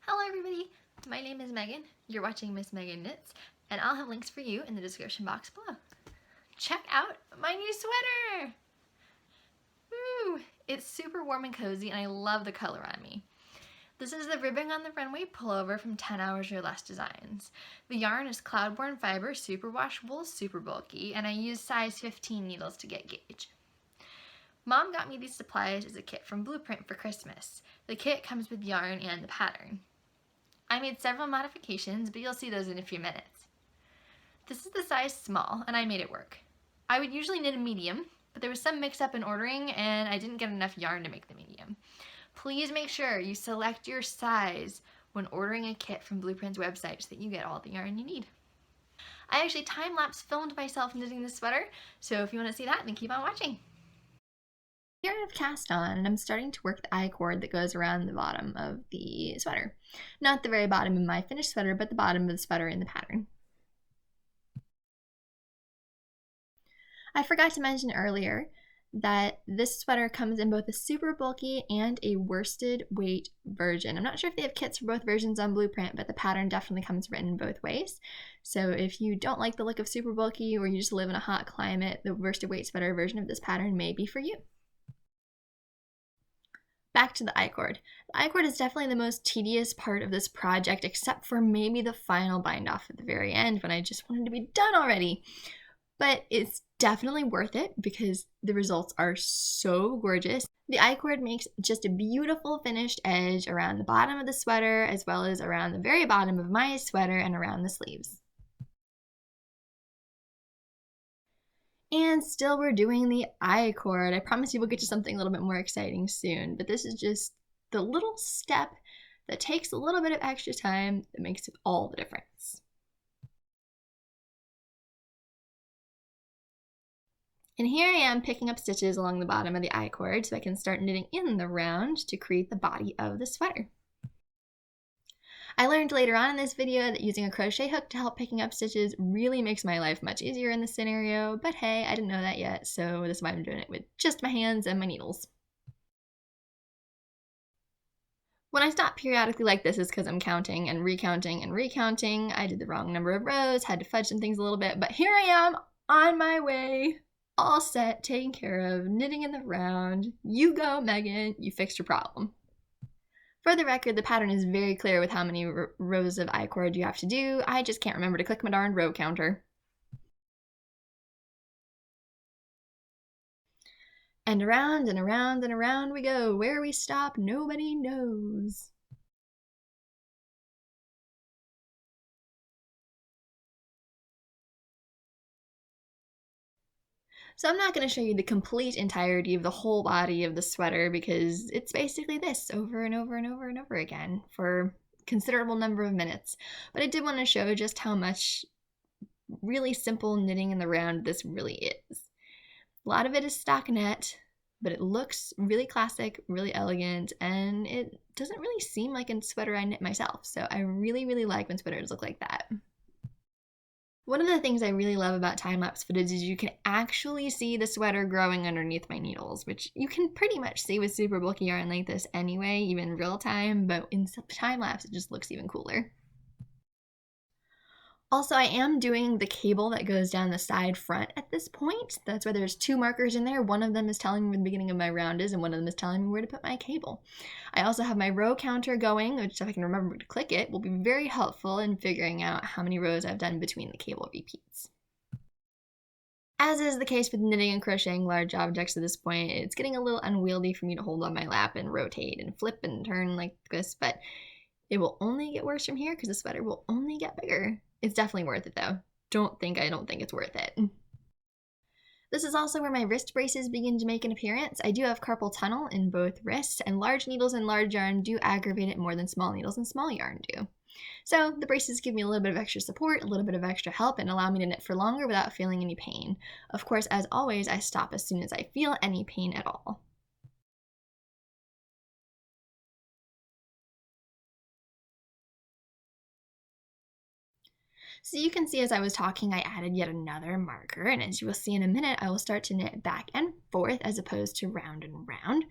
Hello everybody, my name is Megan, you're watching Miss Megan Knits, and I'll have links for you in the description box below. Check out my new sweater! Woo! It's super warm and cozy and I love the color on me. This is the Ribbing on the Runway Pullover from 10 Hours or Less Designs. The yarn is Cloudborne Fiber, super washable, super bulky, and I used size 15 needles to get gauge. Mom got me these supplies as a kit from Bluprint for Christmas. The kit comes with yarn and the pattern. I made several modifications, but you'll see those in a few minutes. This is the size small, and I made it work. I would usually knit a medium, but there was some mix-up in ordering, and I didn't get enough yarn to make the medium. Please make sure you select your size when ordering a kit from Bluprint's website so that you get all the yarn you need. I actually time-lapse filmed myself knitting this sweater, so if you want to see that, then keep on watching. Here I've cast on and I'm starting to work the icord that goes around the bottom of the sweater. Not the very bottom of my finished sweater, but the bottom of the sweater in the pattern. I forgot to mention earlier that this sweater comes in both a super bulky and a worsted weight version. I'm not sure if they have kits for both versions on Bluprint, but the pattern definitely comes written both ways. So if you don't like the look of super bulky or you just live in a hot climate, the worsted weight sweater version of this pattern may be for you. Back to the icord. The icord is definitely the most tedious part of this project, except for maybe the final bind off at the very end when I just wanted to be done already. But it's definitely worth it because the results are so gorgeous. The icord makes just a beautiful finished edge around the bottom of the sweater, as well as around the very bottom of my sweater and around the sleeves. And still we're doing the icord. I promise you we'll get to something a little bit more exciting soon, but this is just the little step that takes a little bit of extra time that makes all the difference. And here I am picking up stitches along the bottom of the icord so I can start knitting in the round to create the body of the sweater. I learned later on in this video that using a crochet hook to help picking up stitches really makes my life much easier in this scenario, but hey, I didn't know that yet, so this is why I'm doing it with just my hands and my needles. When I stop periodically like this is because I'm counting and recounting and recounting. I did the wrong number of rows, had to fudge some things a little bit, but here I am on my way, all set, taken care of, knitting in the round. You go, Megan, you fixed your problem. For the record, the pattern is very clear with how many rows of icord you have to do. I just can't remember to click my darn row counter. And around and around and around we go. Where we stop, nobody knows. So I'm not going to show you the complete entirety of the whole body of the sweater because it's basically this over and over and over and over again for a considerable number of minutes. But I did want to show just how much really simple knitting in the round this really is. A lot of it is stockinette, but it looks really classic, really elegant, and it doesn't really seem like a sweater I knit myself. So I really, really like when sweaters look like that. One of the things I really love about time-lapse footage is you can actually see the sweater growing underneath my needles, which you can pretty much see with super bulky yarn like this anyway, even real time, but in time-lapse it just looks even cooler. Also, I am doing the cable that goes down the side front at this point. That's why there's two markers in there. One of them is telling me where the beginning of my round is, and one of them is telling me where to put my cable. I also have my row counter going, which if I can remember to click it, will be very helpful in figuring out how many rows I've done between the cable repeats. As is the case with knitting and crocheting large objects at this point, it's getting a little unwieldy for me to hold on my lap and rotate and flip and turn like this, but it will only get worse from here because the sweater will only get bigger. It's definitely worth it though. I don't think it's worth it. This is also where my wrist braces begin to make an appearance. I do have carpal tunnel in both wrists, and large needles and large yarn do aggravate it more than small needles and small yarn do. So the braces give me a little bit of extra support, a little bit of extra help, and allow me to knit for longer without feeling any pain. Of course, as always, I stop as soon as I feel any pain at all. So you can see as I was talking, I added yet another marker, and as you will see in a minute, I will start to knit back and forth as opposed to round and round.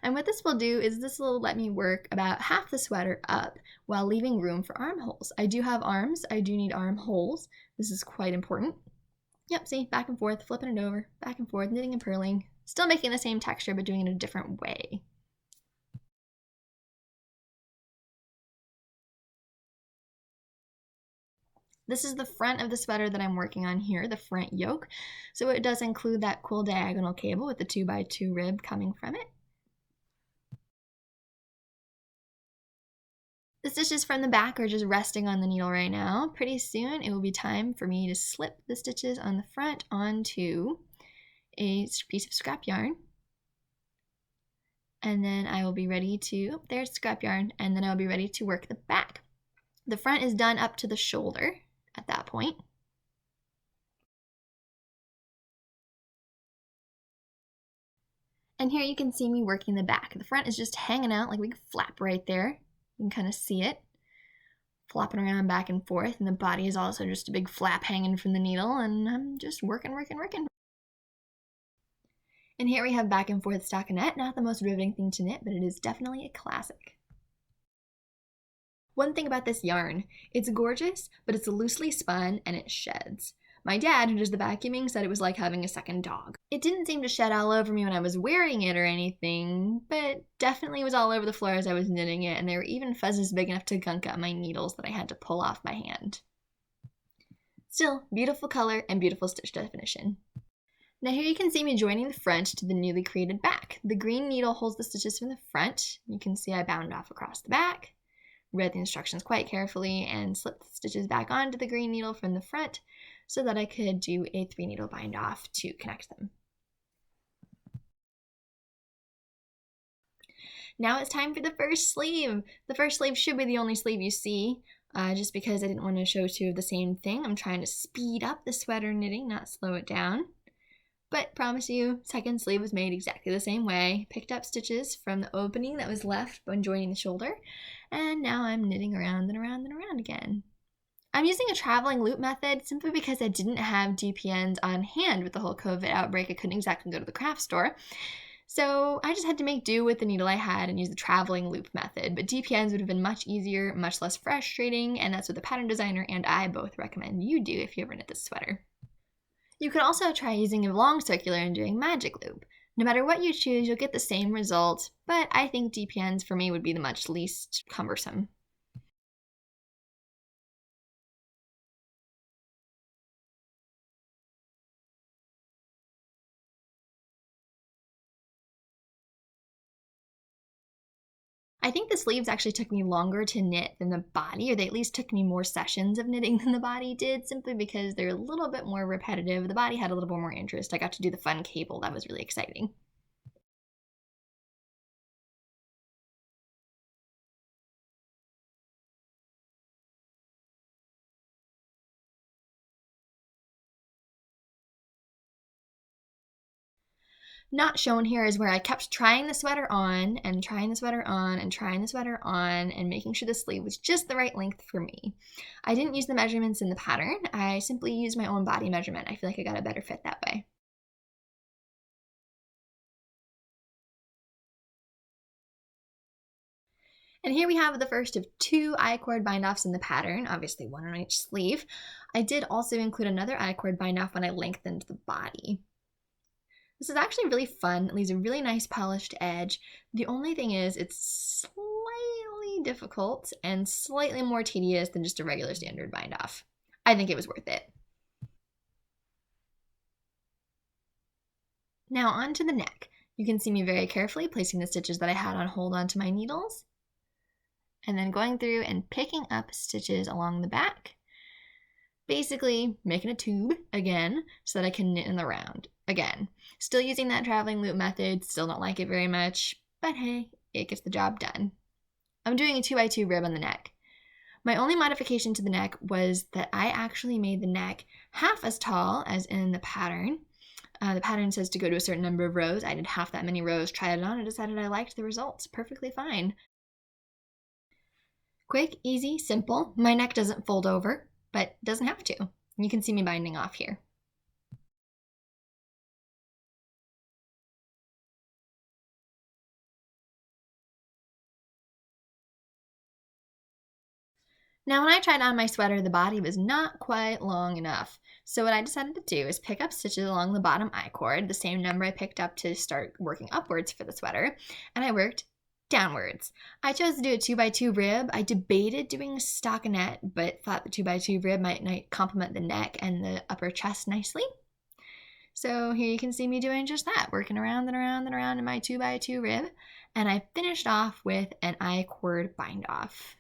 And what this will do is this will let me work about half the sweater up while leaving room for armholes. I do have arms, I do need armholes. This is quite important. Yep, see, back and forth, flipping it over, back and forth, knitting and purling, still making the same texture but doing it a different way. This is the front of the sweater that I'm working on here, the front yoke. So it does include that cool diagonal cable with the 2x2 rib coming from it. The stitches from the back are just resting on the needle right now. Pretty soon it will be time for me to slip the stitches on the front onto a piece of scrap yarn. And then I will be ready to, there's scrap yarn, and then I'll be ready to work the back. The front is done up to the shoulder at that point. And here you can see me working the back. The front is just hanging out like a big flap right there. You can kind of see it flopping around back and forth, and the body is also just a big flap hanging from the needle, and I'm just working. And here we have back and forth stockinette, not the most riveting thing to knit, but it is definitely a classic. One thing about this yarn, it's gorgeous, but it's loosely spun and it sheds. My dad, who does the vacuuming, said it was like having a second dog. It didn't seem to shed all over me when I was wearing it or anything, but definitely was all over the floor as I was knitting it, and there were even fuzzes big enough to gunk up my needles that I had to pull off my hand. Still, beautiful color and beautiful stitch definition. Now here you can see me joining the front to the newly created back. The green needle holds the stitches from the front. You can see I bound off across the back, read the instructions quite carefully, and slipped the stitches back onto the green needle from the front so that I could do a 3-needle bind off to connect them. Now it's time for the first sleeve. The first sleeve should be the only sleeve you see, just because I didn't want to show two of the same thing. I'm trying to speed up the sweater knitting, not slow it down. But promise you, second sleeve was made exactly the same way. Picked up stitches from the opening that was left when joining the shoulder, and now I'm knitting around and around and around again. I'm using a traveling loop method simply because I didn't have DPNs on hand with the whole COVID outbreak. I couldn't exactly go to the craft store. So I just had to make do with the needle I had and use the traveling loop method. But DPNs would have been much easier, much less frustrating, and that's what the pattern designer and I both recommend you do if you ever knit this sweater. You could also try using a long circular and doing magic loop. No matter what you choose, you'll get the same result, but I think DPNs for me would be the much least cumbersome. I think the sleeves actually took me longer to knit than the body, or they at least took me more sessions of knitting than the body did, simply because they're a little bit more repetitive. The body had a little bit more interest. I got to do the fun cable. That was really exciting. Not shown here is where I kept trying the sweater on and trying the sweater on and trying the sweater on and making sure the sleeve was just the right length for me. I didn't use the measurements in the pattern. I simply used my own body measurement. I feel like I got a better fit that way. And here we have the first of 2 I-cord bind-offs in the pattern, obviously one on each sleeve. I did also include another I-cord bind-off when I lengthened the body. This is actually really fun. It leaves a really nice polished edge. The only thing is it's slightly difficult and slightly more tedious than just a regular standard bind off. I think it was worth it. Now on to the neck. You can see me very carefully placing the stitches that I had on hold onto my needles, and then going through and picking up stitches along the back. Basically making a tube again so that I can knit in the round again. Still using that traveling loop method, still don't like it very much, but hey, it gets the job done. I'm doing a 2x2 rib on the neck. My only modification to the neck was that I actually made the neck half as tall as in the pattern. The pattern says to go to a certain number of rows. I did half that many rows, tried it on, and decided I liked the results. Perfectly fine. Quick, easy, simple. My neck doesn't fold over. but it doesn't have to. You can see me binding off here. Now when I tried on my sweater, the body was not quite long enough. So what I decided to do is pick up stitches along the bottom I-cord, the same number I picked up to start working upwards for the sweater, and I worked downwards. I chose to do a 2x2 rib. I debated doing a stockinette, but thought the 2x2 rib might complement the neck and the upper chest nicely. So here you can see me doing just that, working around and around and around in my 2x2 rib, and I finished off with an I-cord bind off.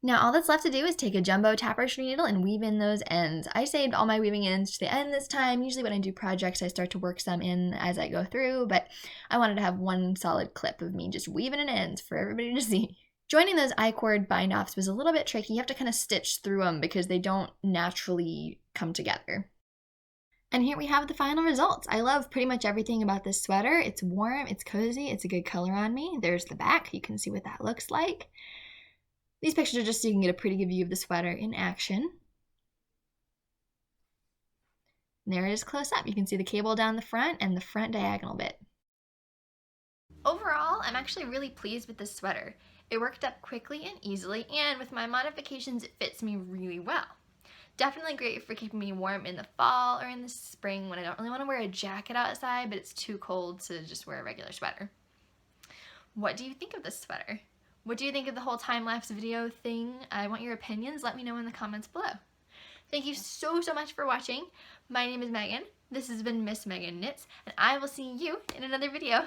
Now all that's left to do is take a jumbo tapestry needle and weave in those ends. I saved all my weaving ends to the end this time. Usually when I do projects I start to work some in as I go through, but I wanted to have one solid clip of me just weaving in ends for everybody to see. Joining those I-cord bind offs was a little bit tricky. You have to kind of stitch through them because they don't naturally come together. And here we have the final results. I love pretty much everything about this sweater. It's warm, it's cozy, it's a good color on me. There's the back, you can see what that looks like. These pictures are just so you can get a pretty good view of the sweater in action. And there it is close up. You can see the cable down the front and the front diagonal bit. Overall, I'm actually really pleased with this sweater. It worked up quickly and easily, and with my modifications, it fits me really well. Definitely great for keeping me warm in the fall or in the spring when I don't really want to wear a jacket outside, but it's too cold to just wear a regular sweater. What do you think of this sweater? What do you think of the whole time-lapse video thing? I want your opinions. Let me know in the comments below. Thank you so much for watching. My name is Megan. This has been Miss Megan Knits, and I will see you in another video.